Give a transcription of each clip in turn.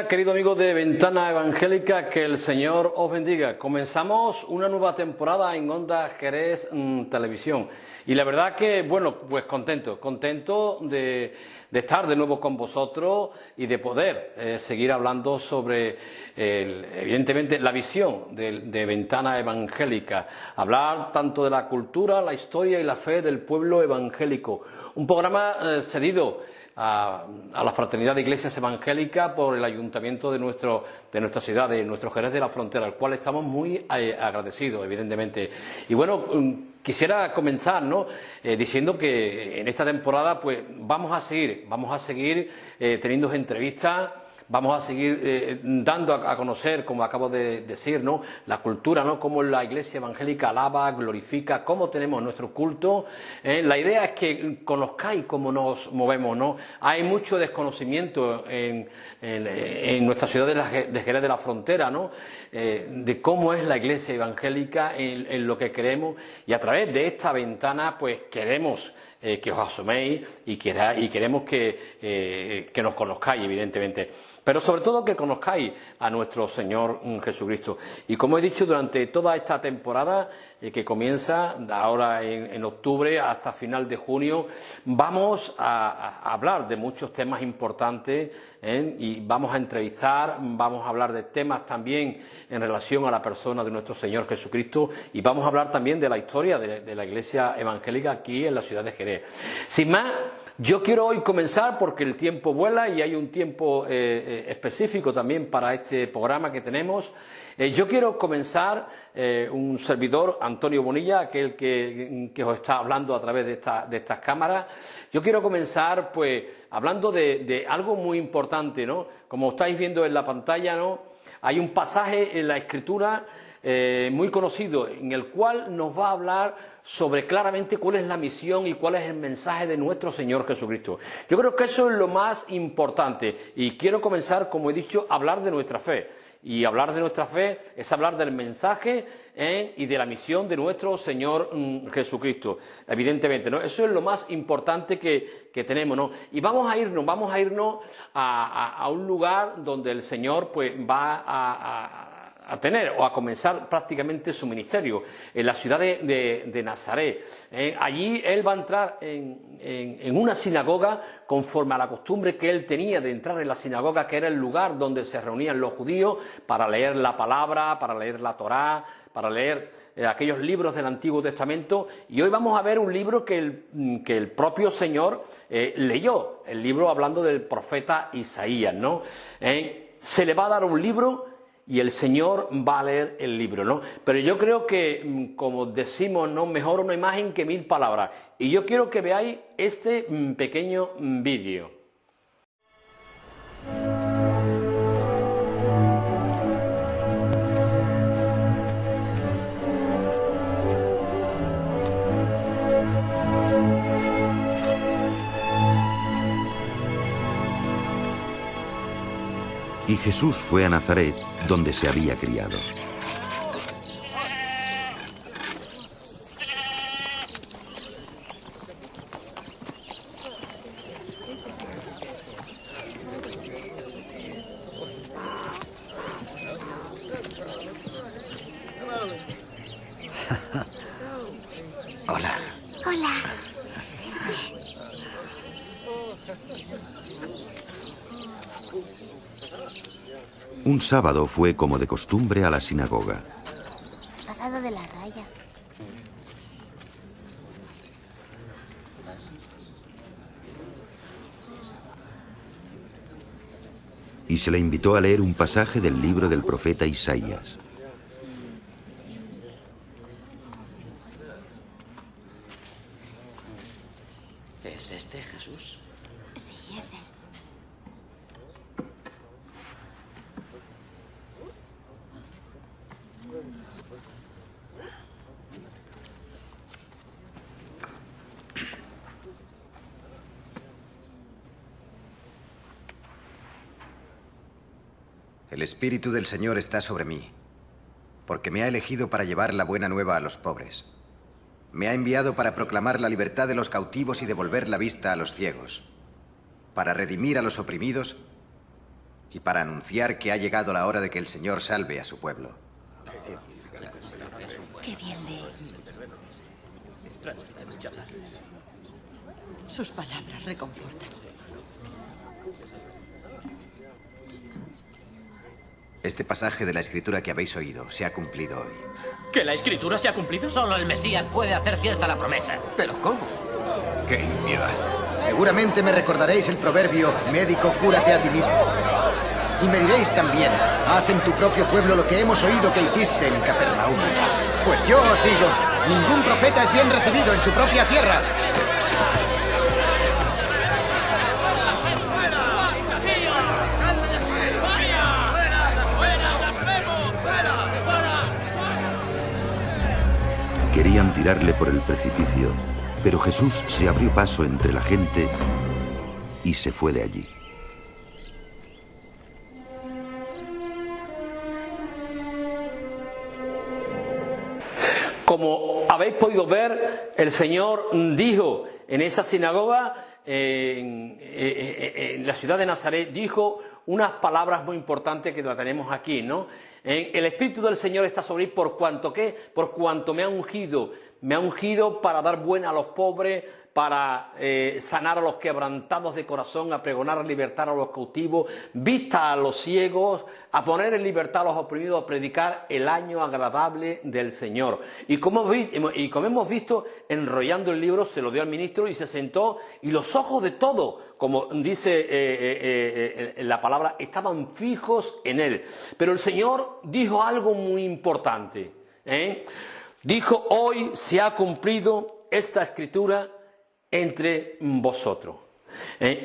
día, querido amigo de Ventana Evangélica, que el Señor os bendiga. Comenzamos una nueva temporada en Onda Jerez Televisión. Y la verdad que, bueno, pues contento de estar de nuevo con vosotros y de poder seguir hablando sobre, evidentemente, la visión de Ventana Evangélica. Hablar tanto de la cultura, la historia y la fe del pueblo evangélico. Un programa cedido a la Fraternidad de Iglesias Evangélicas por el Ayuntamiento de nuestra ciudad, de nuestro Jerez de la Frontera, al cual estamos muy agradecidos, evidentemente. Y bueno, quisiera comenzar, diciendo que en esta temporada pues vamos a seguir teniendo entrevistas. Vamos a seguir dando a conocer, como acabo de decir, la cultura, cómo la Iglesia Evangélica alaba, glorifica, cómo tenemos nuestro culto. La idea es que conozcáis cómo nos movemos, Hay mucho desconocimiento en nuestra ciudad de Jerez de la Frontera, de cómo es la Iglesia Evangélica, en lo que creemos, y a través de esta ventana pues queremos que os asoméis y queremos que nos conozcáis, evidentemente, pero sobre todo que conozcáis a nuestro Señor Jesucristo. Y como he dicho, durante toda esta temporada que comienza ahora en octubre hasta final de junio, vamos a hablar de muchos temas importantes, y vamos a entrevistar, vamos a hablar de temas también en relación a la persona de nuestro Señor Jesucristo, y vamos a hablar también de la historia de la Iglesia Evangélica aquí en la ciudad de Jerez. Sin más, yo quiero hoy comenzar, porque el tiempo vuela y hay un tiempo específico también para este programa que tenemos. Yo quiero comenzar, un servidor, Antonio Bonilla, aquel que os está hablando a través de estas cámaras. Yo quiero comenzar pues hablando de algo muy importante, Como estáis viendo en la pantalla, hay un pasaje en la Escritura muy conocido, en el cual nos va a hablar sobre claramente cuál es la misión y cuál es el mensaje de nuestro Señor Jesucristo. Yo creo que eso es lo más importante, y quiero comenzar, como he dicho, a hablar de nuestra fe. Y hablar de nuestra fe es hablar del mensaje y de la misión de nuestro Señor Jesucristo, evidentemente, Eso es lo más importante que tenemos, Y vamos a irnos a un lugar donde el Señor pues va a tener o a comenzar prácticamente su ministerio, en la ciudad de Nazaret. Allí él va a entrar en una sinagoga, conforme a la costumbre que él tenía de entrar en la sinagoga, que era el lugar donde se reunían los judíos para leer la palabra, para leer la Torá, para leer aquellos libros del Antiguo Testamento. Y hoy vamos a ver un libro que el propio Señor leyó, el libro hablando del profeta Isaías, Se le va a dar un libro y el Señor va a leer el libro, Pero yo creo que, como decimos, mejor una imagen que 1000 palabras. Y yo quiero que veáis este pequeño vídeo. Y Jesús fue a Nazaret, donde se había criado. Hola. Hola. Un sábado fue, como de costumbre, a la sinagoga. Pasado de la raya. Y se le invitó a leer un pasaje del libro del profeta Isaías. ¿Es este Jesús? Sí, es él. El Espíritu del Señor está sobre mí, porque me ha elegido para llevar la buena nueva a los pobres. Me ha enviado para proclamar la libertad de los cautivos y devolver la vista a los ciegos, para redimir a los oprimidos y para anunciar que ha llegado la hora de que el Señor salve a su pueblo. Qué bien lee. Sus palabras reconfortan. Este pasaje de la Escritura que habéis oído se ha cumplido hoy. ¿Que la Escritura se ha cumplido? Solo el Mesías puede hacer cierta la promesa. ¿Pero cómo? ¡Qué impiedad! Seguramente me recordaréis el proverbio, médico, cúrate a ti mismo. Y me diréis también, haz en tu propio pueblo lo que hemos oído que hiciste en Capernaum. Pues yo os digo, ningún profeta es bien recibido en su propia tierra. Querían tirarle por el precipicio, pero Jesús se abrió paso entre la gente y se fue de allí. Como habéis podido ver, el Señor dijo en esa sinagoga, en la ciudad de Nazaret, dijo unas palabras muy importantes que las tenemos aquí, ¿no? El Espíritu del Señor está sobre mí por cuanto me ha ungido para dar buena a los pobres, para sanar a los quebrantados de corazón, a pregonar libertad a los cautivos, vista a los ciegos, a poner en libertad a los oprimidos, a predicar el año agradable del Señor. Y como hemos visto, enrollando el libro, se lo dio al ministro y se sentó, y los ojos de todos, como dice la palabra, estaban fijos en él. Pero el Señor dijo algo muy importante, Dijo, hoy se ha cumplido esta escritura entre vosotros.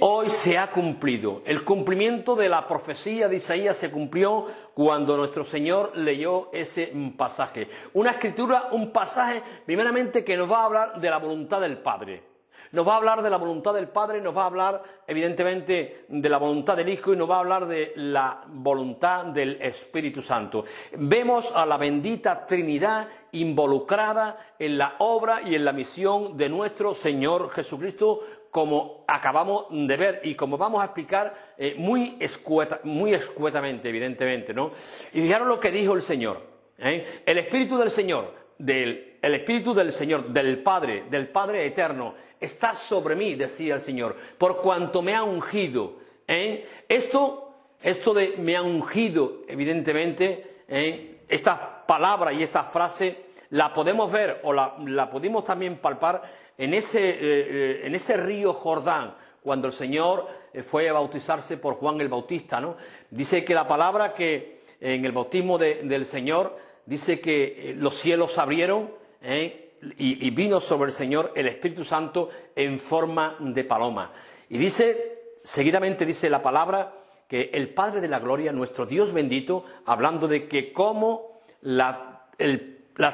Hoy se ha cumplido. El cumplimiento de la profecía de Isaías se cumplió cuando nuestro Señor leyó ese pasaje. Una escritura, un pasaje, primeramente, que nos va a hablar de la voluntad del Padre. Nos va a hablar de la voluntad del Padre, nos va a hablar, evidentemente, de la voluntad del Hijo y nos va a hablar de la voluntad del Espíritu Santo. Vemos a la bendita Trinidad involucrada en la obra y en la misión de nuestro Señor Jesucristo, como acabamos de ver y como vamos a explicar muy escuetamente, evidentemente, ¿no? Y fijaros lo que dijo el Señor. El Espíritu del Señor, el Espíritu del Señor, del Padre eterno, está sobre mí, decía el Señor, por cuanto me ha ungido. Esto de me ha ungido, evidentemente, esta palabra y esta frase la podemos ver o la pudimos también palpar en ese río Jordán, cuando el Señor fue a bautizarse por Juan el Bautista, ¿no? Dice que la palabra que en el bautismo del Señor, dice que los cielos se abrieron, y vino sobre el Señor el Espíritu Santo en forma de paloma. Y seguidamente dice la palabra, que el Padre de la Gloria, nuestro Dios bendito, hablando de que como la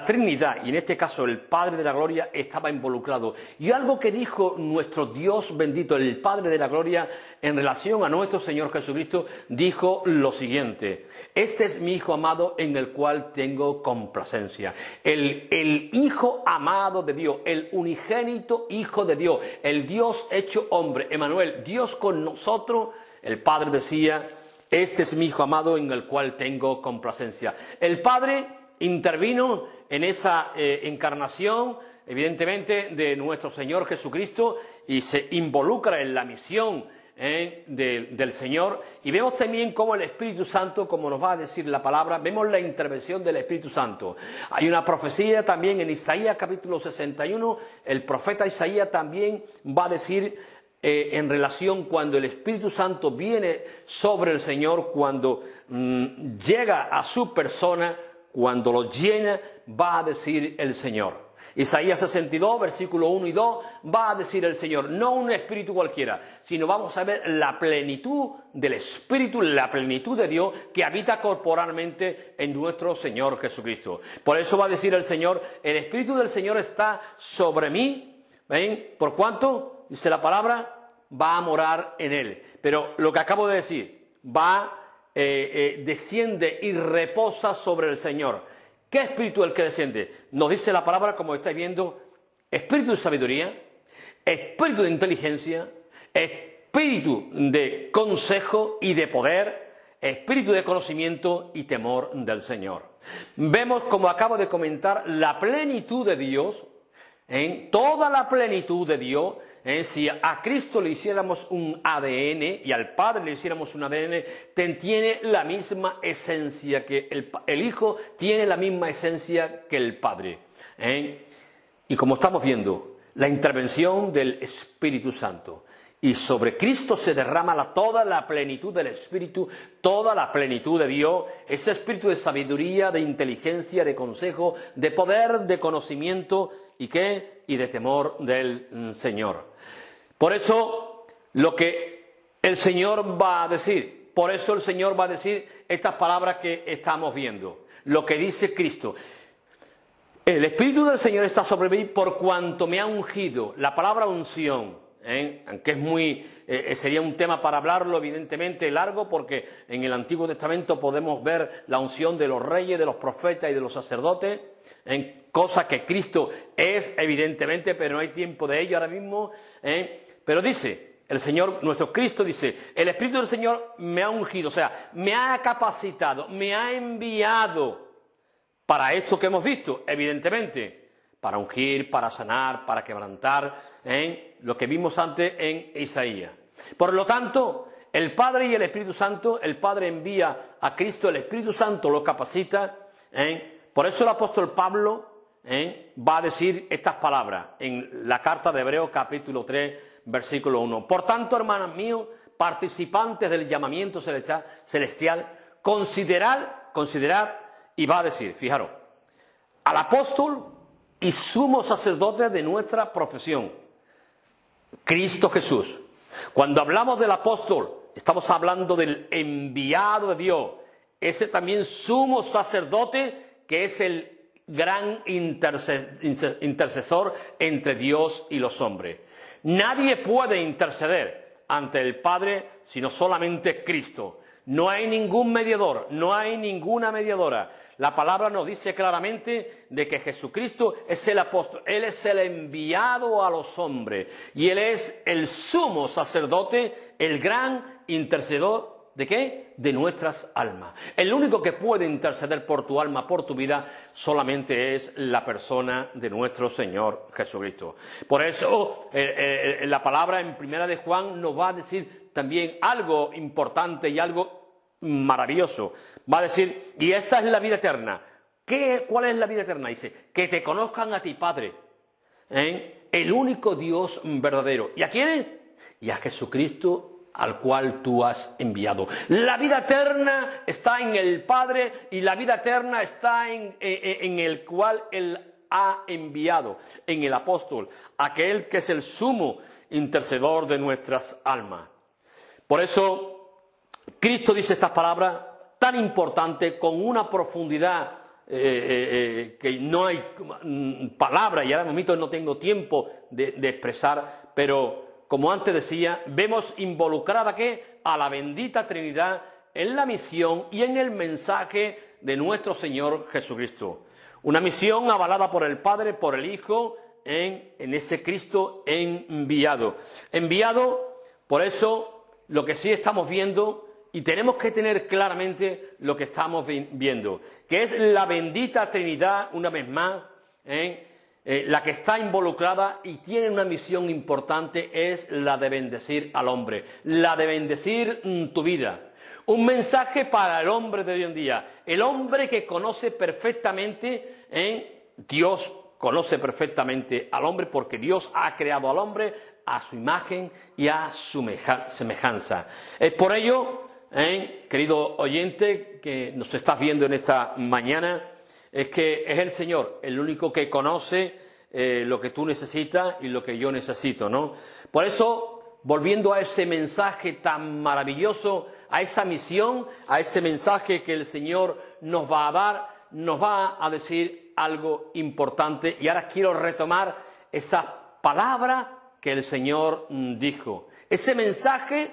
Trinidad, y en este caso el Padre de la Gloria, estaba involucrado. Y algo que dijo nuestro Dios bendito, el Padre de la Gloria, en relación a nuestro Señor Jesucristo, dijo lo siguiente: este es mi Hijo amado en el cual tengo complacencia. El Hijo amado de Dios, el unigénito Hijo de Dios, el Dios hecho hombre, Emmanuel, Dios con nosotros. El Padre decía, este es mi Hijo amado en el cual tengo complacencia. El Padre intervino en esa encarnación, evidentemente, de nuestro Señor Jesucristo, y se involucra en la misión del Señor. Y vemos también cómo el Espíritu Santo, como nos va a decir la palabra, vemos la intervención del Espíritu Santo. Hay una profecía también en Isaías capítulo 61, el profeta Isaías también va a decir en relación cuando el Espíritu Santo viene sobre el Señor, cuando llega a su persona, cuando lo llena, va a decir el Señor. Isaías 62, versículo 1 y 2, va a decir el Señor, no un espíritu cualquiera, sino vamos a ver la plenitud del Espíritu, la plenitud de Dios que habita corporalmente en nuestro Señor Jesucristo. Por eso va a decir el Señor, el Espíritu del Señor está sobre mí, ¿ven? ¿Por cuánto? Dice la palabra, va a morar en él. Pero lo que acabo de decir, desciende y reposa sobre el Señor. ¿Qué espíritu es el que desciende? Nos dice la palabra, como estáis viendo, espíritu de sabiduría, espíritu de inteligencia, espíritu de consejo y de poder, espíritu de conocimiento y temor del Señor. Vemos, como acabo de comentar, la plenitud de Dios, en toda la plenitud de Dios. Si a Cristo le hiciéramos un ADN y al Padre le hiciéramos un ADN, tiene la misma esencia que el Hijo, tiene la misma esencia que el Padre. Y como estamos viendo, la intervención del Espíritu Santo. Y sobre Cristo se derrama toda la plenitud del Espíritu, toda la plenitud de Dios, ese espíritu de sabiduría, de inteligencia, de consejo, de poder, de conocimiento y de temor del Señor. Por eso lo que el Señor va a decir, por eso el Señor va a decir estas palabras que estamos viendo, lo que dice Cristo. El Espíritu del Señor está sobre mí por cuanto me ha ungido. La palabra unción, aunque sería un tema para hablarlo evidentemente largo, porque en el Antiguo Testamento podemos ver la unción de los reyes, de los profetas y de los sacerdotes, cosa que Cristo es evidentemente, pero no hay tiempo de ello ahora mismo. Pero dice el Señor, nuestro Cristo dice, el Espíritu del Señor me ha ungido, o sea, me ha capacitado, me ha enviado para esto que hemos visto, evidentemente, para ungir, para sanar, para quebrantar, lo que vimos antes en Isaías. Por lo tanto, el Padre y el Espíritu Santo, el Padre envía a Cristo, el Espíritu Santo lo capacita. Por eso el apóstol Pablo va a decir estas palabras en la carta de Hebreos capítulo 3, versículo 1. Por tanto, hermanos míos, participantes del llamamiento celestial, considerad, y va a decir, fijaros, al apóstol y sumo sacerdote de nuestra profesión, Cristo Jesús. Cuando hablamos del apóstol, estamos hablando del enviado de Dios, ese también sumo sacerdote que es el gran intercesor entre Dios y los hombres. Nadie puede interceder ante el Padre sino solamente Cristo. No hay ningún mediador, no hay ninguna mediadora. La palabra nos dice claramente de que Jesucristo es el apóstol, Él es el enviado a los hombres y Él es el sumo sacerdote, el gran intercedor, ¿de qué? De nuestras almas. El único que puede interceder por tu alma, por tu vida, solamente es la persona de nuestro Señor Jesucristo. Por eso la palabra en Primera de Juan nos va a decir también algo importante y algo maravilloso. Va a decir, y esta es la vida eterna. ¿Cuál es la vida eterna? Dice, que te conozcan a ti, Padre, el único Dios verdadero. ¿Y a quién? Y a Jesucristo, al cual tú has enviado. La vida eterna está en el Padre y la vida eterna está en el cual Él ha enviado, en el apóstol, aquel que es el sumo intercedor de nuestras almas. Por eso Cristo dice estas palabras tan importantes, con una profundidad que no hay palabras, y ahora mismo no tengo tiempo de expresar, pero como antes decía, vemos involucrada a la bendita Trinidad en la misión y en el mensaje de nuestro Señor Jesucristo. Una misión avalada por el Padre, por el Hijo, en ese Cristo enviado. Enviado, por eso, lo que sí estamos viendo, y tenemos que tener claramente lo que estamos viendo, que es la bendita Trinidad, una vez más, la que está involucrada y tiene una misión importante, es la de bendecir al hombre, la de bendecir tu vida. Un mensaje para el hombre de hoy en día, el hombre que conoce perfectamente, Dios conoce perfectamente al hombre porque Dios ha creado al hombre a su imagen y a su semejanza. Es por ello, querido oyente que nos estás viendo en esta mañana, es que es el Señor el único que conoce lo que tú necesitas y lo que yo necesito, ¿no? Por eso, volviendo a ese mensaje tan maravilloso, a esa misión, a ese mensaje que el Señor nos va a dar, nos va a decir algo importante. Y ahora quiero retomar esa palabra que el Señor dijo, ese mensaje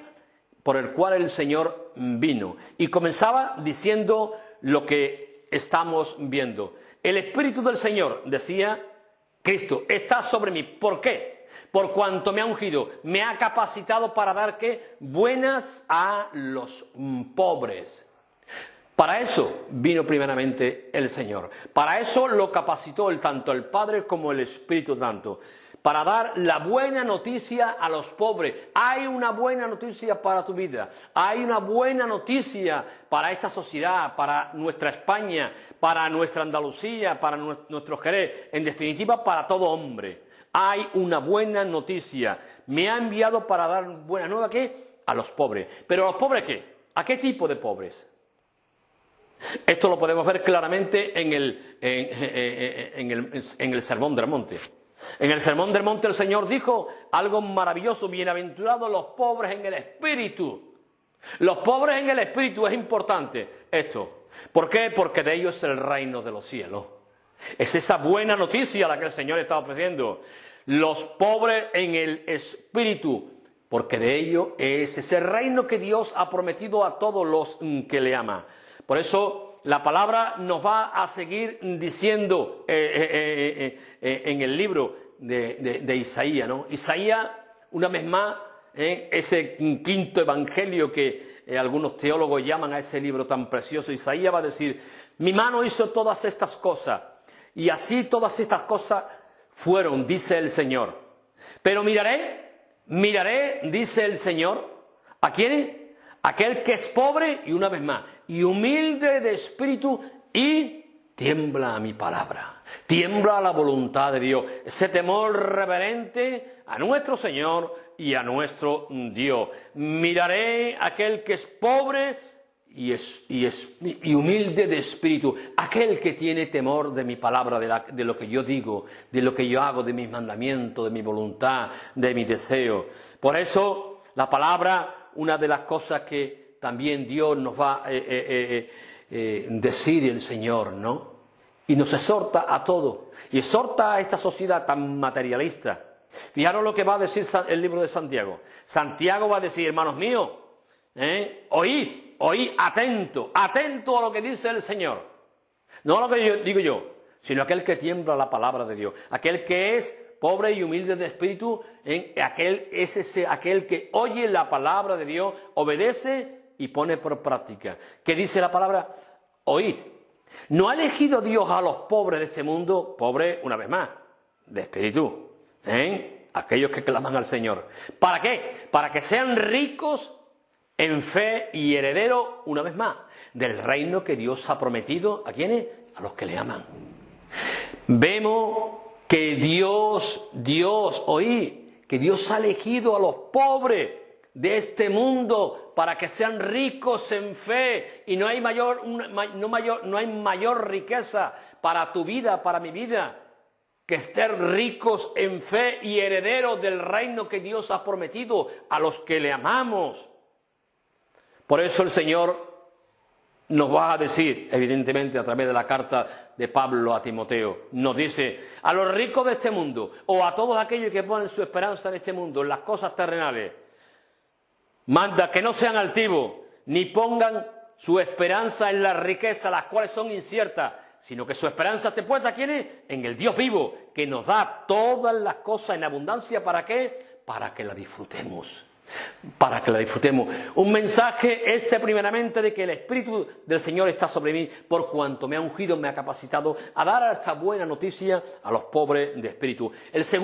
por el cual el Señor vino. Y comenzaba diciendo lo que estamos viendo. El Espíritu del Señor, decía Cristo, está sobre mí. ¿Por qué? qué? Por cuanto me ha ungido, me ha capacitado para dar, ¿qué? Buenas a los pobres. Para eso vino primeramente el Señor. Para eso lo capacitó tanto el Padre como el Espíritu Santo. Para dar la buena noticia a los pobres. Hay una buena noticia para tu vida. Hay una buena noticia para esta sociedad, para nuestra España, para nuestra Andalucía, para nuestro Jerez. En definitiva, para todo hombre. Hay una buena noticia. Me ha enviado para dar buena nueva, ¿qué? A los pobres. ¿Pero a los pobres qué? ¿A qué tipo de pobres? Esto lo podemos ver claramente en el Sermón del Monte. En el Sermón del Monte el Señor dijo algo maravilloso: bienaventurados los pobres en el espíritu. Los pobres en el espíritu es importante esto. ¿Por qué? Porque de ellos es el reino de los cielos. Es esa buena noticia la que el Señor está ofreciendo. Los pobres en el espíritu, porque de ellos es ese reino que Dios ha prometido a todos los que le aman. Por eso la palabra nos va a seguir diciendo en el libro de Isaías, ¿no? Isaías, una vez más, ese quinto evangelio que algunos teólogos llaman a ese libro tan precioso. Isaías va a decir: mi mano hizo todas estas cosas, y así todas estas cosas fueron, dice el Señor. Pero miraré, dice el Señor, ¿a quién? Aquel que es pobre, y una vez más, y humilde de espíritu, y tiembla a mi palabra, tiembla a la voluntad de Dios, ese temor reverente a nuestro Señor y a nuestro Dios. Miraré a aquel que es pobre y humilde de espíritu, aquel que tiene temor de mi palabra, de lo que yo digo, de lo que yo hago, de mis mandamientos, de mi voluntad, de mi deseo. Por eso la palabra, una de las cosas que también Dios nos va a decir el Señor, ¿no? Y nos exhorta a todos, y exhorta a esta sociedad tan materialista. Fijaros lo que va a decir el libro de Santiago. Santiago va a decir: hermanos míos, oíd, atento a lo que dice el Señor. No a lo que digo yo, sino aquel que tiembla la palabra de Dios, aquel que es pobre y humilde de espíritu, aquel que oye la palabra de Dios, obedece y pone por práctica. ¿Qué dice la palabra? Oíd. ¿No ha elegido Dios a los pobres de este mundo? Pobres, una vez más, de espíritu, aquellos que claman al Señor. ¿Para qué? Para que sean ricos en fe y herederos, una vez más, del reino que Dios ha prometido. ¿A quiénes? A los que le aman. Vemos que Dios ha elegido a los pobres de este mundo para que sean ricos en fe, y no hay mayor riqueza para tu vida, para mi vida, que ser ricos en fe y herederos del reino que Dios ha prometido a los que le amamos. Por eso el Señor nos va a decir, evidentemente a través de la carta de Pablo a Timoteo, nos dice: a los ricos de este mundo, o a todos aquellos que ponen su esperanza en este mundo, en las cosas terrenales, manda que no sean altivos, ni pongan su esperanza en las riquezas, las cuales son inciertas, sino que su esperanza esté puesta, ¿a quién es? En el Dios vivo, que nos da todas las cosas en abundancia. ¿Para qué? Para que la disfrutemos. Para que la disfrutemos. Un mensaje primeramente de que el Espíritu del Señor está sobre mí, por cuanto me ha ungido, me ha capacitado a dar esta buena noticia a los pobres de espíritu. Esa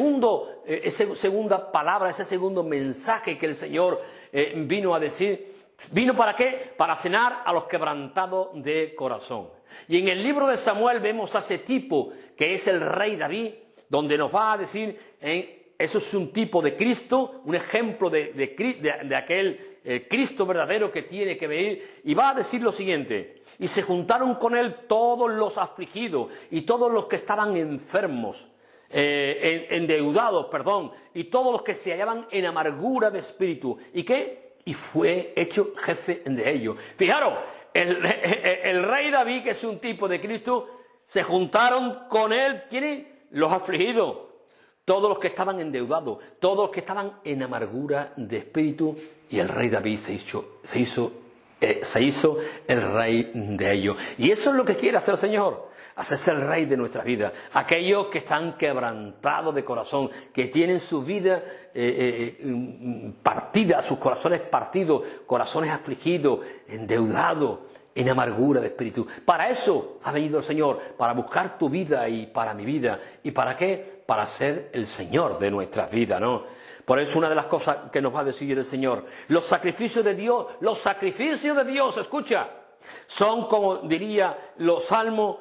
segunda palabra, ese segundo mensaje que el Señor vino a decir, ¿vino para qué? Para cenar a los quebrantados de corazón. Y en el libro de Samuel vemos a ese tipo que es el rey David, donde nos va a decir eso es un tipo de Cristo, un ejemplo de aquel Cristo verdadero que tiene que venir, y va a decir lo siguiente: y se juntaron con él todos los afligidos y todos los que estaban enfermos, endeudados, y todos los que se hallaban en amargura de espíritu. ¿Y qué? Y fue hecho jefe de ellos. Fijaros, el rey David, que es un tipo de Cristo, se juntaron con él, ¿quiénes? Los afligidos, todos los que estaban endeudados, todos los que estaban en amargura de espíritu, y el rey David se hizo se hizo el rey de ellos. Y eso es lo que quiere hacer el Señor, hacerse el rey de nuestras vidas. Aquellos que están quebrantados de corazón, que tienen su vida partida, sus corazones partidos, corazones afligidos, endeudados, en amargura de espíritu. Para eso ha venido el Señor, para buscar tu vida y para mi vida. ¿Y para qué? Para ser el Señor de nuestras vidas, ¿no? Por eso una de las cosas que nos va a decir el Señor, los sacrificios de Dios, escucha, son, como diría los salmos,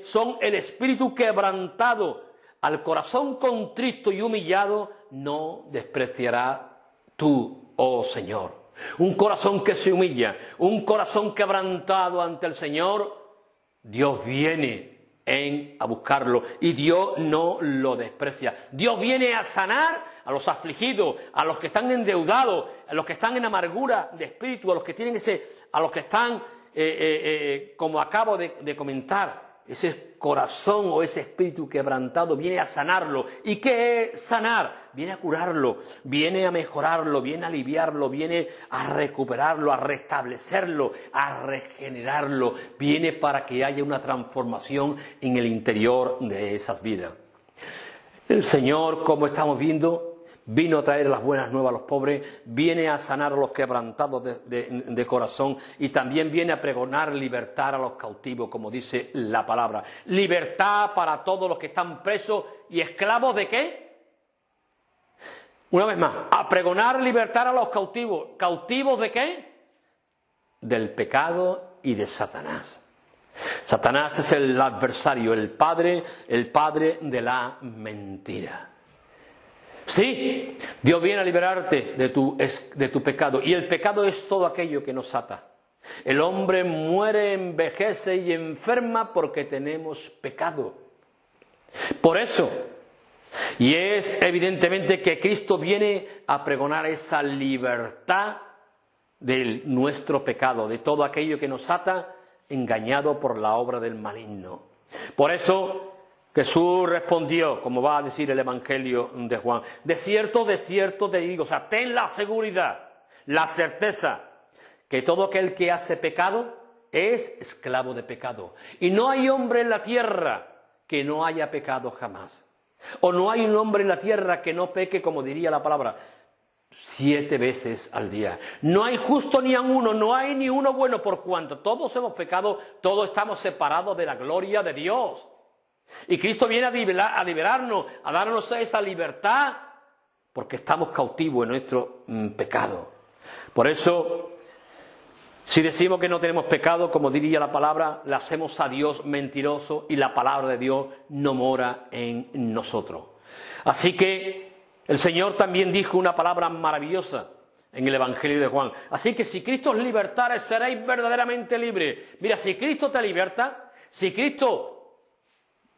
son el espíritu quebrantado. Al corazón contrito y humillado no despreciará tú, oh Señor. Un corazón que se humilla, un corazón quebrantado ante el Señor, Dios viene a buscarlo y Dios no lo desprecia. Dios viene a sanar a los afligidos, a los que están endeudados, a los que están en amargura de espíritu, a los que tienen a los que están, como acabo de comentar, ese corazón o ese espíritu quebrantado, viene a sanarlo. ¿Y qué es sanar? Viene a curarlo, viene a mejorarlo, viene a aliviarlo, viene a recuperarlo, a restablecerlo, a regenerarlo. Viene para que haya una transformación en el interior de esas vidas. El Señor, como estamos viendo, vino a traer las buenas nuevas a los pobres, viene a sanar a los quebrantados de corazón y también viene a pregonar libertad a los cautivos, como dice la palabra. Libertad para todos los que están presos y esclavos ¿de qué? Una vez más, a pregonar libertad a los cautivos. ¿Cautivos de qué? Del pecado y de Satanás. Satanás es el adversario, el padre de la mentira. Sí, Dios viene a liberarte de tu pecado, y el pecado es todo aquello que nos ata. El hombre muere, envejece y enferma porque tenemos pecado. Por eso, y es evidentemente que Cristo viene a pregonar esa libertad de nuestro pecado, de todo aquello que nos ata, engañado por la obra del maligno. Por eso Jesús respondió, como va a decir el Evangelio de Juan, de cierto te digo, o sea, ten la seguridad, la certeza, que todo aquel que hace pecado es esclavo de pecado. Y no hay hombre en la tierra que no haya pecado jamás. O no hay un hombre en la tierra que no peque, como diría la palabra, 7 veces al día. No hay justo ni a uno, no hay ni uno bueno, por cuanto todos hemos pecado, todos estamos separados de la gloria de Dios. Y Cristo viene a liberarnos, a darnos esa libertad, porque estamos cautivos en nuestro pecado. Por eso, si decimos que no tenemos pecado, como diría la palabra, le hacemos a Dios mentiroso y la palabra de Dios no mora en nosotros. Así que el Señor también dijo una palabra maravillosa en el Evangelio de Juan. Así que si Cristo os libertare, seréis verdaderamente libres. Mira, si Cristo te liberta, si Cristo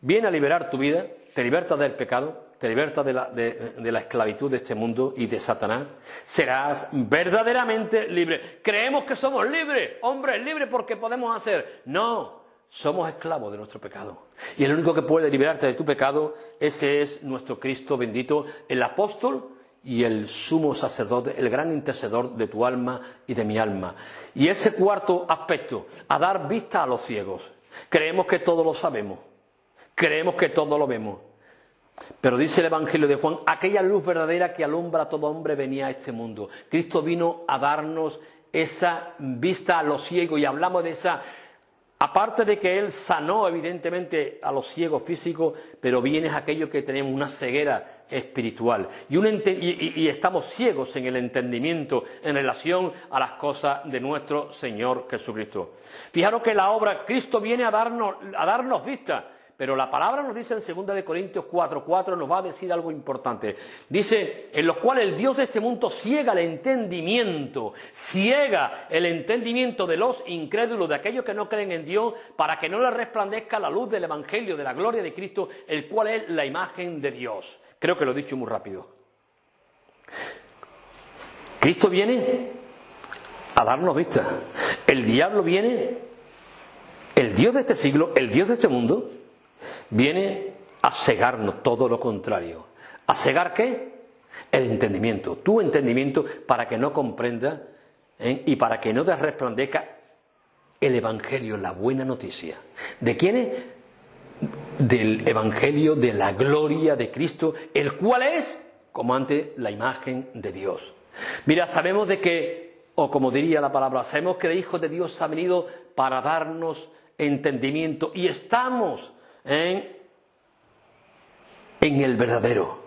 viene a liberar tu vida, te liberta del pecado, te liberta de la esclavitud de este mundo y de Satanás, serás verdaderamente libre. Creemos que somos libres, hombres libres porque podemos hacer. No, somos esclavos de nuestro pecado. Y el único que puede liberarte de tu pecado, ese es nuestro Cristo bendito, el apóstol y el sumo sacerdote, el gran intercedor de tu alma y de mi alma. Y ese cuarto aspecto, a dar vista a los ciegos. Creemos que todo lo sabemos. Creemos que todo lo vemos. Pero dice el Evangelio de Juan, aquella luz verdadera que alumbra a todo hombre venía a este mundo. Cristo vino a darnos esa vista a los ciegos, y hablamos de esa, aparte de que Él sanó evidentemente a los ciegos físicos, pero viene aquello que tenemos una ceguera espiritual y estamos ciegos en el entendimiento en relación a las cosas de nuestro Señor Jesucristo. Fijaros que la obra, Cristo viene a darnos vista. Pero la palabra nos dice en 2 Corintios 4:4, nos va a decir algo importante. Dice, en los cuales el Dios de este mundo ciega el entendimiento de los incrédulos, de aquellos que no creen en Dios, para que no les resplandezca la luz del Evangelio, de la gloria de Cristo, el cual es la imagen de Dios. Creo que lo he dicho muy rápido. Cristo viene a darnos vista. El diablo viene, el Dios de este siglo, el Dios de este mundo, viene a cegarnos, todo lo contrario. ¿A cegar qué? El entendimiento, tu entendimiento, para que no comprendas y para que no te resplandezca el Evangelio, la buena noticia. ¿De quién es? Del Evangelio de la gloria de Cristo, el cual es, como antes, la imagen de Dios. Mira, sabemos de que, o como diría la palabra, sabemos que el Hijo de Dios ha venido para darnos entendimiento y estamos en el verdadero,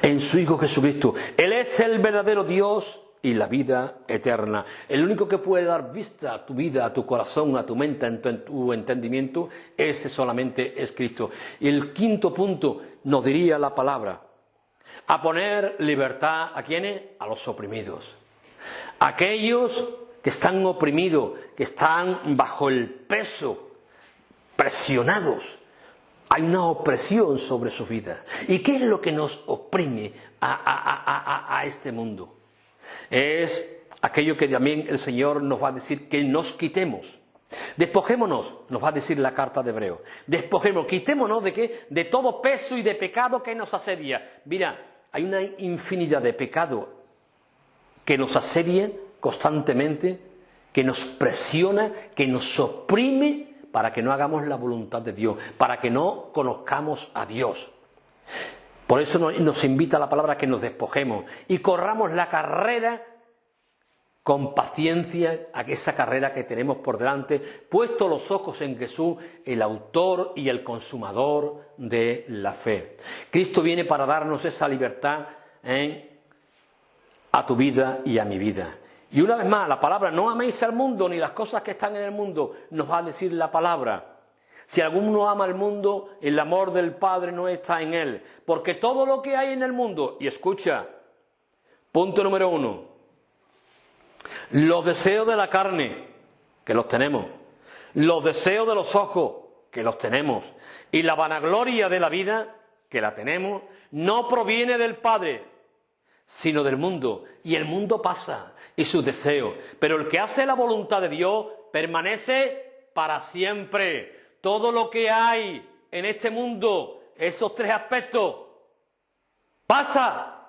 en su Hijo Jesucristo. Él es el verdadero Dios y la vida eterna. El único que puede dar vista a tu vida, a tu corazón, a tu mente, a tu entendimiento, ese solamente es Cristo. Y el quinto punto nos diría la palabra: a poner libertad ¿a quiénes? A los oprimidos. Aquellos que están oprimidos, que están bajo el peso, presionados. Hay una opresión sobre su vida. ¿Y qué es lo que nos oprime a este mundo? Es aquello que también el Señor nos va a decir que nos quitemos. Despojémonos, nos va a decir la carta de Hebreos. Despojémonos, quitémonos ¿de qué? De todo peso y de pecado que nos asedia. Mira, hay una infinidad de pecados que nos asedia constantemente, que nos presiona, que nos oprime para que no hagamos la voluntad de Dios, para que no conozcamos a Dios. Por eso nos invita la palabra a que nos despojemos y corramos la carrera con paciencia, a esa carrera que tenemos por delante, puesto los ojos en Jesús, el autor y el consumador de la fe. Cristo viene para darnos esa libertad a tu vida y a mi vida. Y una vez más, la palabra: no améis al mundo ni las cosas que están en el mundo, nos va a decir la palabra. Si alguno ama al mundo, el amor del Padre no está en él. Porque todo lo que hay en el mundo, y escucha, punto número 1, los deseos de la carne, que los tenemos, los deseos de los ojos, que los tenemos, y la vanagloria de la vida, que la tenemos, no proviene del Padre, sino del mundo. Y el mundo pasa, y sus deseos. Pero el que hace la voluntad de Dios permanece para siempre. Todo lo que hay en este mundo, esos tres aspectos, pasa.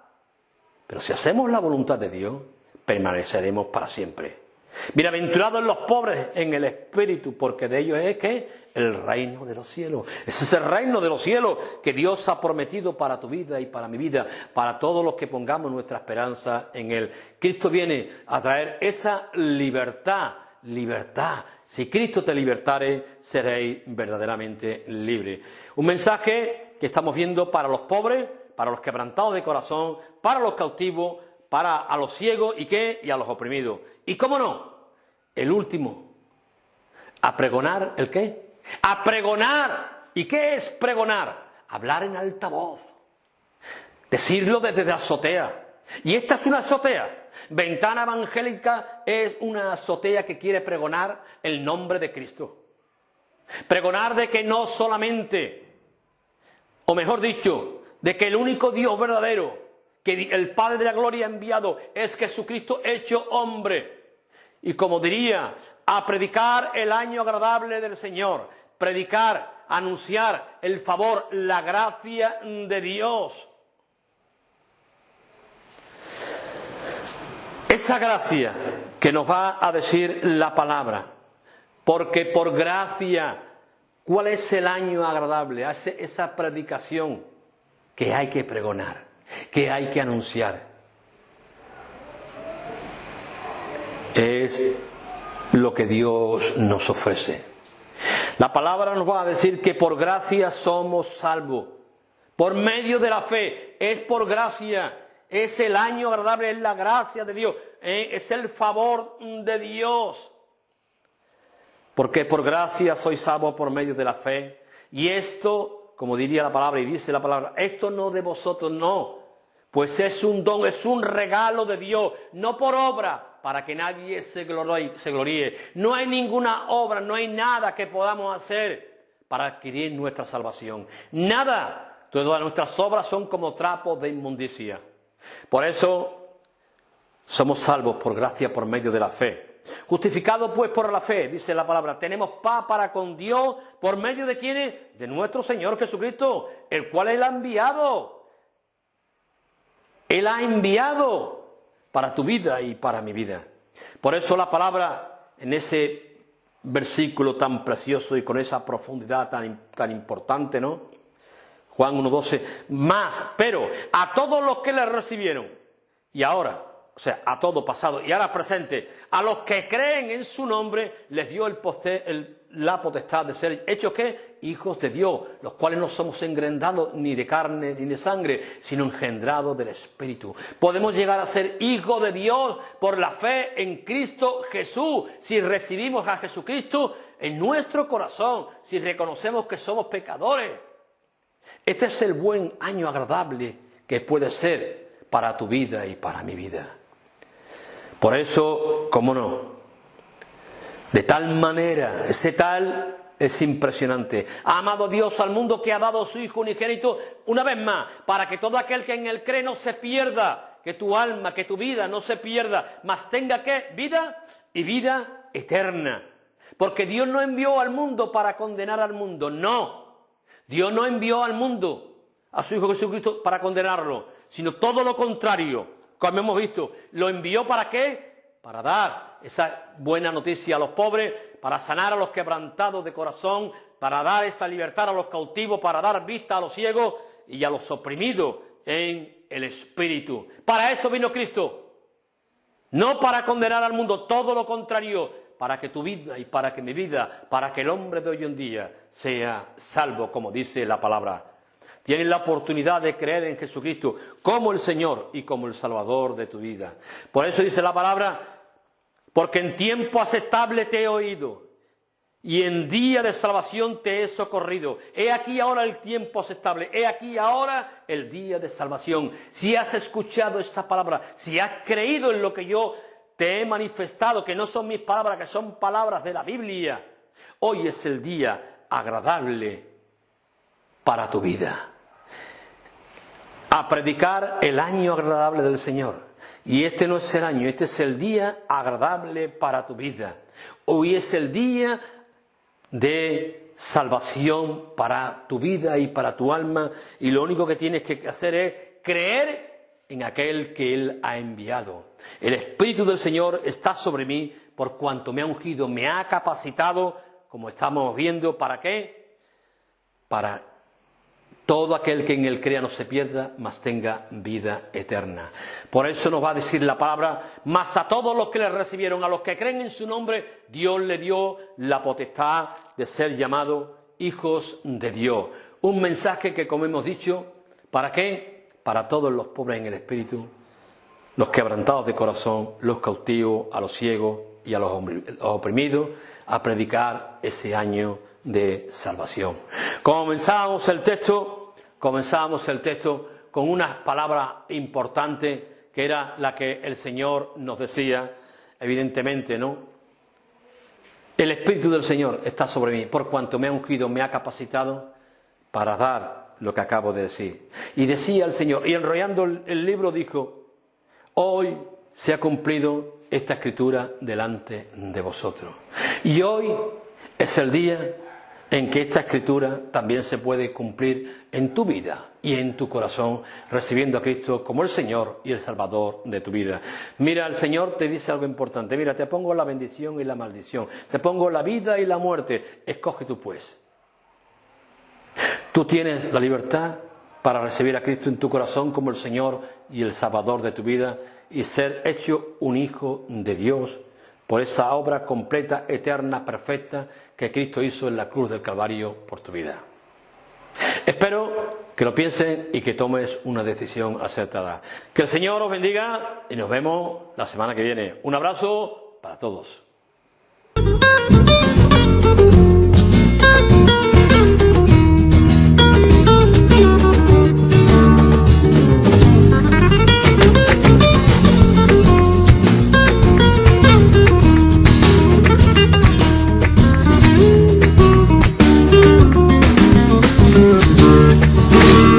Pero si hacemos la voluntad de Dios, permaneceremos para siempre. Bienaventurados los pobres en el espíritu, porque de ellos es ¿qué? El reino de los cielos. Ese es el reino de los cielos que Dios ha prometido para tu vida y para mi vida, para todos los que pongamos nuestra esperanza en Él. Cristo viene a traer esa libertad. Libertad. Si Cristo te libertare, seréis verdaderamente libres. Un mensaje que estamos viendo para los pobres, para los quebrantados de corazón, para los cautivos, para a los ciegos y ¿qué? Y a los oprimidos. Y cómo no, el último, a pregonar, ¿el qué? A pregonar. ¿Y qué es pregonar? Hablar en alta voz, decirlo desde la azotea. Y esta es una azotea. Ventana Evangélica es una azotea que quiere pregonar el nombre de Cristo. Pregonar de que no solamente, o mejor dicho, de que el único Dios verdadero, que el Padre de la Gloria ha enviado, es Jesucristo hecho hombre. Y como diría, a predicar el año agradable del Señor, predicar, anunciar el favor, la gracia de Dios. Esa gracia que nos va a decir la palabra, porque por gracia, ¿cuál es el año agradable? Hace esa predicación que hay que pregonar, que hay que anunciar. Es lo que Dios nos ofrece. La palabra nos va a decir que por gracia somos salvos, por medio de la fe, es por gracia. Es el año agradable, es la gracia de Dios, es el favor de Dios. Porque por gracia sois salvos por medio de la fe. Y esto, como diría la palabra y dice la palabra, esto no de vosotros, no. Pues es un don, es un regalo de Dios, no por obra, para que nadie se gloríe. No hay ninguna obra, no hay nada que podamos hacer para adquirir nuestra salvación. Nada. Todas nuestras obras son como trapos de inmundicia. Por eso somos salvos por gracia por medio de la fe. Justificados pues por la fe, dice la palabra, tenemos paz para con Dios por medio de ¿quiénes? De nuestro Señor Jesucristo, el cual Él ha enviado. Él ha enviado para tu vida y para mi vida. Por eso la palabra en ese versículo tan precioso y con esa profundidad tan importante, ¿no? Juan 1:12, más, pero a todos los que le recibieron, y ahora, o sea, a todo pasado y ahora presente, a los que creen en su nombre, les dio la potestad de ser hechos, ¿qué? Hijos de Dios, los cuales no somos engendrados ni de carne ni de sangre, sino engendrados del Espíritu. Podemos llegar a ser hijos de Dios por la fe en Cristo Jesús, si recibimos a Jesucristo en nuestro corazón, si reconocemos que somos pecadores. Este es el buen año agradable que puede ser para tu vida y para mi vida. Por eso, cómo no, de tal manera, ese tal es impresionante. Ha amado Dios al mundo que ha dado a su Hijo unigénito, una vez más, para que todo aquel que en él cree no se pierda, que tu alma, que tu vida no se pierda, mas tenga ¿qué? Vida y vida eterna. Porque Dios no envió al mundo para condenar al mundo, no. Dios no envió al mundo a su Hijo Jesucristo para condenarlo, sino todo lo contrario, como hemos visto. ¿Lo envió para qué? Para dar esa buena noticia a los pobres, para sanar a los quebrantados de corazón, para dar esa libertad a los cautivos, para dar vista a los ciegos y a los oprimidos en el Espíritu. Para eso vino Cristo, no para condenar al mundo, todo lo contrario, para que tu vida y para que mi vida, para que el hombre de hoy en día sea salvo, como dice la palabra. Tienes la oportunidad de creer en Jesucristo como el Señor y como el Salvador de tu vida. Por eso dice la palabra, porque en tiempo aceptable te he oído y en día de salvación te he socorrido. He aquí ahora el tiempo aceptable, he aquí ahora el día de salvación. Si has escuchado esta palabra, si has creído en lo que yo te he manifestado, que no son mis palabras, que son palabras de la Biblia, hoy es el día agradable para tu vida. A predicar el año agradable del Señor. Y este no es el año, este es el día agradable para tu vida. Hoy es el día de salvación para tu vida y para tu alma, y lo único que tienes que hacer es creer en aquel que Él ha enviado. El Espíritu del Señor está sobre mí por cuanto me ha ungido, me ha capacitado, como estamos viendo, ¿para qué? Para todo aquel que en Él crea no se pierda, mas tenga vida eterna. Por eso nos va a decir la palabra, mas a todos los que le recibieron, a los que creen en su nombre, Dios le dio la potestad de ser llamados hijos de Dios. Un mensaje que, como hemos dicho, ¿para qué? Para todos los pobres en el espíritu, los quebrantados de corazón, los cautivos, a los ciegos y a los oprimidos, a predicar ese año de salvación. Comenzábamos el texto con unas palabras importantes, que era la que el Señor nos decía, evidentemente, ¿no? El Espíritu del Señor está sobre mí, por cuanto me ha ungido, me ha capacitado para dar lo que acabo de decir. Y decía el Señor, y enrollando el libro dijo, hoy se ha cumplido esta escritura delante de vosotros. Y hoy es el día en que esta escritura también se puede cumplir en tu vida y en tu corazón, recibiendo a Cristo como el Señor y el Salvador de tu vida. Mira, el Señor te dice algo importante. Mira, te pongo la bendición y la maldición. Te pongo la vida y la muerte. Escoge tú pues. Tú tienes la libertad para recibir a Cristo en tu corazón como el Señor y el Salvador de tu vida y ser hecho un hijo de Dios por esa obra completa, eterna, perfecta que Cristo hizo en la cruz del Calvario por tu vida. Espero que lo pienses y que tomes una decisión acertada. Que el Señor os bendiga y nos vemos la semana que viene. Un abrazo para todos.